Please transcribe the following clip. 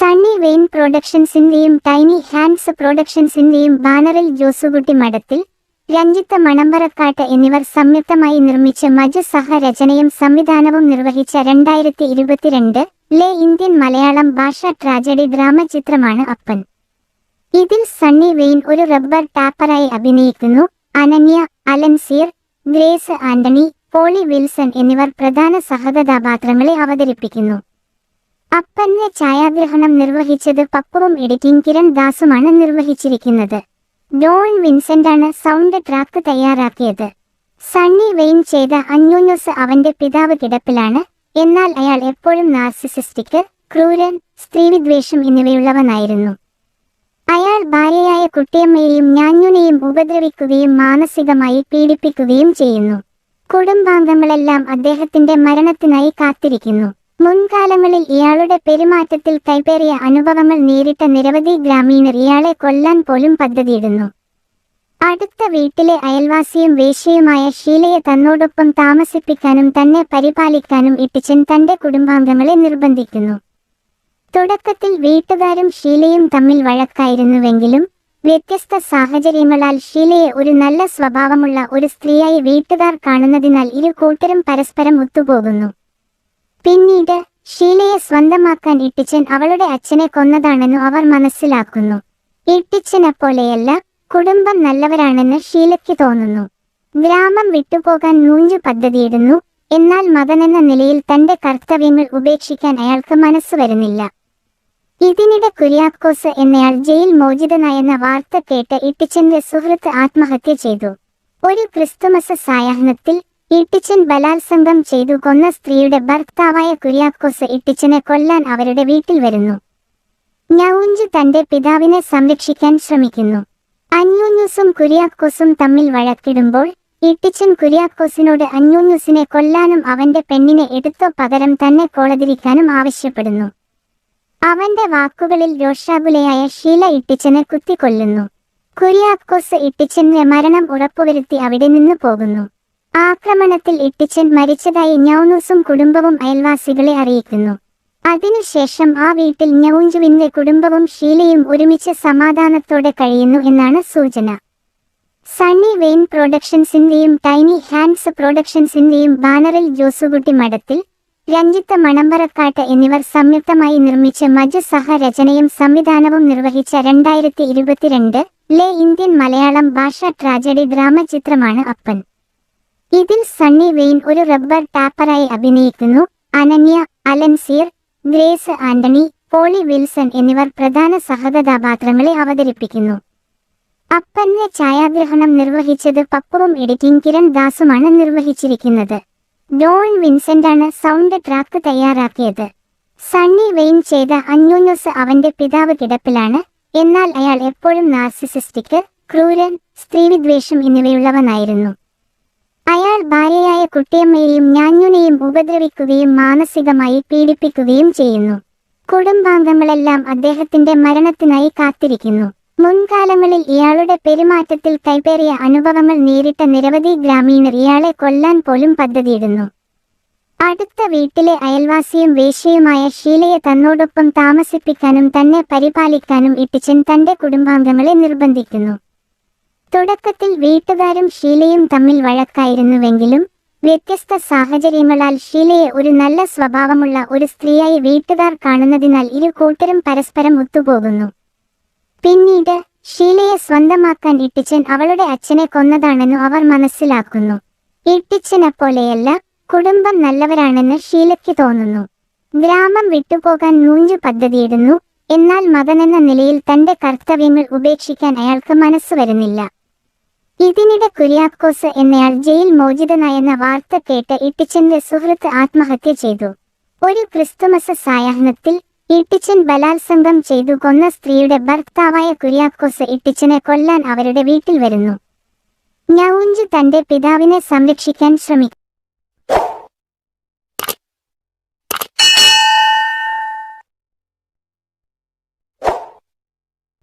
Sunny vein പ്രൊഡക്ഷൻസിന്റെയും tiny hands പ്രൊഡക്ഷൻസിന്റെയും ബാനറിൽ ജോസുകുട്ടി മഠത്തിൽ, രഞ്ജിത്ത് മണമ്പറക്കാട്ട് എന്നിവർ സംയുക്തമായി നിർമ്മിച്ച് മജു സഹ-രചനയും സംവിധാനവും നിർവഹിച്ച 2022-ലെ ഇന്ത്യൻ മലയാളം ഭാഷാ ട്രാജഡി ഡ്രാമ ചിത്രമാണ് അപ്പൻ. ഇതിൽ സണ്ണി വെയിൻ ഒരു റബ്ബർ ടാപ്പറായി അഭിനയിക്കുന്നു. അനന്യ, അലൻസീർ, ഗ്രേസ് ആന്റണി, പോളി വിൽസൺ എന്നിവർ പ്രധാന സഹകഥാപാത്രങ്ങളെ അവതരിപ്പിക്കുന്നു. അപ്പന്റെ ഛായാഗ്രഹണം നിർവഹിച്ചത് പപ്പുവും എഡിറ്റിംഗ് കിരൺ ദാസുമാണ് നിർവഹിച്ചിരിക്കുന്നത്. ഡോൺ വിൻസെന്റാണ് സൗണ്ട് ട്രാക്ക് തയ്യാറാക്കിയത്. സണ്ണി വെയിൻ ചെയ്ത അഞ്ഞൂഞ്ഞൂസ് അവന്റെ പിതാവ് കിടപ്പിലാണ്. എന്നാൽ അയാൾ എപ്പോഴും നാർസിസിസ്റ്റിക്, ക്രൂരൻ, സ്ത്രീവിദ്വേഷം എന്നിവയുള്ളവനായിരുന്നു. അയാൾ ഭാര്യയായ കുട്ടിയമ്മയെയും ഞാഞ്ഞുനെയും ഉപദ്രവിക്കുകയും മാനസികമായി പീഡിപ്പിക്കുകയും ചെയ്യുന്നു. കുടുംബാംഗങ്ങളെല്ലാം അദ്ദേഹത്തിന്റെ മരണത്തിനായി കാത്തിരിക്കുന്നു. മുൻകാലങ്ങളിൽ ഇയാളുടെ പെരുമാറ്റത്തിൽ കൈപ്പേറിയ അനുഭവങ്ങൾ നേരിട്ട നിരവധി ഗ്രാമീണർ ഇയാളെ കൊല്ലാൻ പോലും പദ്ധതിയിടുന്നു. അടുത്ത വീട്ടിലെ അയൽവാസിയും വേശ്യയുമായ ഷീലയെ തന്നോടൊപ്പം താമസിപ്പിക്കാനും തന്നെ പരിപാലിക്കാനും ഇട്ടിച്ചൻ തന്റെ കുടുംബാംഗങ്ങളെ നിർബന്ധിക്കുന്നു. തുടക്കത്തിൽ വീട്ടുകാരും ഷീലയും തമ്മിൽ വഴക്കായിരുന്നുവെങ്കിലും വ്യത്യസ്ത സാഹചര്യങ്ങളാൽ ഷീലയെ ഒരു നല്ല സ്വഭാവമുള്ള ഒരു സ്ത്രീയായി വീട്ടുകാർ കാണുന്നതിനാൽ ഇരു കൂട്ടരും പരസ്പരം ഒത്തുപോകുന്നു. പിന്നീട് ഷീലയെ സ്വന്തമാക്കാൻ ഇട്ടിച്ചൻ അവളുടെ അച്ഛനെ കൊന്നതാണെന്ന് അവർ മനസ്സിലാക്കുന്നു. ഇട്ടിച്ചനെപ്പോലെയല്ല, കുടുംബം നല്ലവരാണെന്ന് ഷീലയ്ക്ക് തോന്നുന്നു. ഗ്രാമം വിട്ടുപോകാൻ നൂഞ്ചു പദ്ധതിയിടുന്നു. എന്നാൽ മകനെന്ന നിലയിൽ തന്റെ കർത്തവ്യങ്ങൾ ഉപേക്ഷിക്കാൻ അയാൾക്ക് മനസ്സ് വരുന്നില്ല. ഇതിനിടെ കുര്യാക്കോസ് എന്നയാൾ ജയിൽ മോചിതനായെന്ന വാർത്ത കേട്ട് ഇട്ടിച്ചന്റെ സുഹൃത്ത് ആത്മഹത്യ ചെയ്തു. ഒരു ക്രിസ്തുമസ് സായാഹ്നത്തിൽ ഇട്ടിച്ചൻ ബലാത്സംഗം ചെയ്തു കൊന്ന സ്ത്രീയുടെ ഭർത്താവായ കുര്യാക്കോസ് ഇട്ടിച്ചനെ കൊല്ലാൻ അവരുടെ വീട്ടിൽ വരുന്നു. ഞൗഞ്ച് തന്റെ പിതാവിനെ സംരക്ഷിക്കാൻ ശ്രമിക്കുന്നു. അഞ്ഞൂഞ്ഞൂസും കുര്യാക്കോസും തമ്മിൽ വഴക്കിടുമ്പോൾ ഇട്ടിച്ചൻ കുര്യാക്കോസിനോട് അഞ്ഞൂഞ്ഞൂസിനെ കൊല്ലാനും അവന്റെ പെണ്ണിനെ എടുത്തോ പകരം തന്നെ കോളതിരിക്കാനും ആവശ്യപ്പെടുന്നു. അവന്റെ വാക്കുകളിൽ രോഷാകുലയായ ഷീല ഇട്ടിച്ചനെ കുത്തിക്കൊല്ലുന്നു. കുര്യാക്കോസ് ഇട്ടിച്ചന്റെ മരണം ഉറപ്പുവരുത്തി അവിടെ നിന്ന് പോകുന്നു. ആക്രമണത്തിൽ ഇട്ടിച്ചൻ മരിച്ചതായി ഞൗനൂസും കുടുംബവും അയൽവാസികളെ അറിയിക്കുന്നു. അതിനുശേഷം ആ വീട്ടിൽ ഞൗഞ്ചുവിന്റെ കുടുംബവും ഷീലയും ഒരുമിച്ച് സമാധാനത്തോടെ കഴിയുന്നു എന്നാണ് സൂചന. സണ്ണി വെയിൻ പ്രൊഡക്ഷൻസിന്റെയും ടൈനി ഹാൻഡ്സ് പ്രൊഡക്ഷൻസിന്റെയും ബാനറിൽ ജോസുകുട്ടി മഠത്തിൽ, രഞ്ജിത്ത് മണമ്പറക്കാട്ട് എന്നിവർ സംയുക്തമായി നിർമ്മിച്ച് മജു സഹ-രചനയും സംവിധാനവും നിർവഹിച്ച 2022-ലെ ഇന്ത്യൻ മലയാളം ഭാഷാ ട്രാജഡി ഡ്രാമ ചിത്രമാണ് അപ്പൻ. ഇതിൽ സണ്ണി വെയിൻ ഒരു റബ്ബർ ടാപ്പറായി അഭിനയിക്കുന്നു. അനന്യ, അലൻസീർ, ഗ്രേസ് ആന്റണി, പോളി വിൽസൺ എന്നിവർ പ്രധാന സഹകഥാപാത്രങ്ങളെ അവതരിപ്പിക്കുന്നു. അപ്പന്റെ ഛായാഗ്രഹണം നിർവഹിച്ചത് പപ്പുവും എഡിറ്റിംഗ് കിരൺ ദാസുമാണ് നിർവഹിച്ചിരിക്കുന്നത്. ഡോൺ വിൻസെന്റാണ് സൗണ്ട് ട്രാക്ക് തയ്യാറാക്കിയത്. സണ്ണി വെയിൻ ചെയ്ത അഞ്ഞൂഞ്ഞൂസ് അവന്റെ പിതാവ് കിടപ്പിലാണ്. എന്നാൽ അയാൾ എപ്പോഴും നാർസിസിസ്റ്റിക്, ക്രൂരൻ, സ്ത്രീവിദ്വേഷം എന്നിവയുള്ളവനായിരുന്നു. അയാൾ ഭാര്യയായ കുട്ടിയമ്മയെയും ഞാഞ്ഞുനെയും ഉപദ്രവിക്കുകയും മാനസികമായി പീഡിപ്പിക്കുകയും ചെയ്യുന്നു. കുടുംബാംഗങ്ങളെല്ലാം അദ്ദേഹത്തിന്റെ മരണത്തിനായി കാത്തിരിക്കുന്നു. മുൻകാലങ്ങളിൽ ഇയാളുടെ പെരുമാറ്റത്തിൽ കൈപ്പേറിയ അനുഭവങ്ങൾ നേരിട്ട നിരവധി ഗ്രാമീണർ ഇയാളെ കൊല്ലാൻ പോലും പദ്ധതിയിടുന്നു. അടുത്ത വീട്ടിലെ അയൽവാസിയും വേശ്യയുമായ ഷീലയെ തന്നോടൊപ്പം താമസിപ്പിക്കാനും തന്നെ പരിപാലിക്കാനും ഇട്ടിച്ചൻ തന്റെ കുടുംബാംഗങ്ങളെ നിർബന്ധിക്കുന്നു. തുടക്കത്തിൽ വീട്ടുകാരും ഷീലയും തമ്മിൽ വഴക്കായിരുന്നുവെങ്കിലും വ്യത്യസ്ത സാഹചര്യങ്ങളാൽ ഷീലയെ ഒരു നല്ല സ്വഭാവമുള്ള ഒരു സ്ത്രീയായി വീട്ടുകാർ കാണുന്നതിനാൽ ഇരു കൂട്ടരും പരസ്പരം ഒത്തുപോകുന്നു. പിന്നീട് ഷീലയെ സ്വന്തമാക്കാൻ ഇട്ടിച്ചൻ അവളുടെ അച്ഛനെ കൊന്നതാണെന്ന് അവർ മനസ്സിലാക്കുന്നു. ഇട്ടിച്ചനെപ്പോലെയല്ല, കുടുംബം നല്ലവരാണെന്ന് ഷീലയ്ക്ക് തോന്നുന്നു. ഗ്രാമം വിട്ടുപോകാൻ നൂഞ്ചു പദ്ധതിയിടുന്നു. എന്നാൽ മകനെന്ന നിലയിൽ തന്റെ കർത്തവ്യങ്ങൾ ഉപേക്ഷിക്കാൻ അയാൾക്ക് മനസ്സ് വരുന്നില്ല. ഇതിനിടെ കുര്യാക്കോസ് എന്നയാൾ ജയിൽ മോചിതനായെന്ന വാർത്ത കേട്ട് ഇട്ടിച്ചന്റെ സുഹൃത്ത് ആത്മഹത്യ ചെയ്തു. ഒരു ക്രിസ്തുമസ് സായാഹ്നത്തിൽ ഇട്ടിച്ചൻ ബലാത്സംഗം ചെയ്തു കൊന്ന സ്ത്രീയുടെ ഭർത്താവായ കുര്യാക്കോസ് ഇട്ടിച്ചനെ കൊല്ലാൻ അവരുടെ വീട്ടിൽ വരുന്നു. ഞൗഞ്ച് തന്റെ പിതാവിനെ സംരക്ഷിക്കാൻ ശ്രമിക്കുന്നു.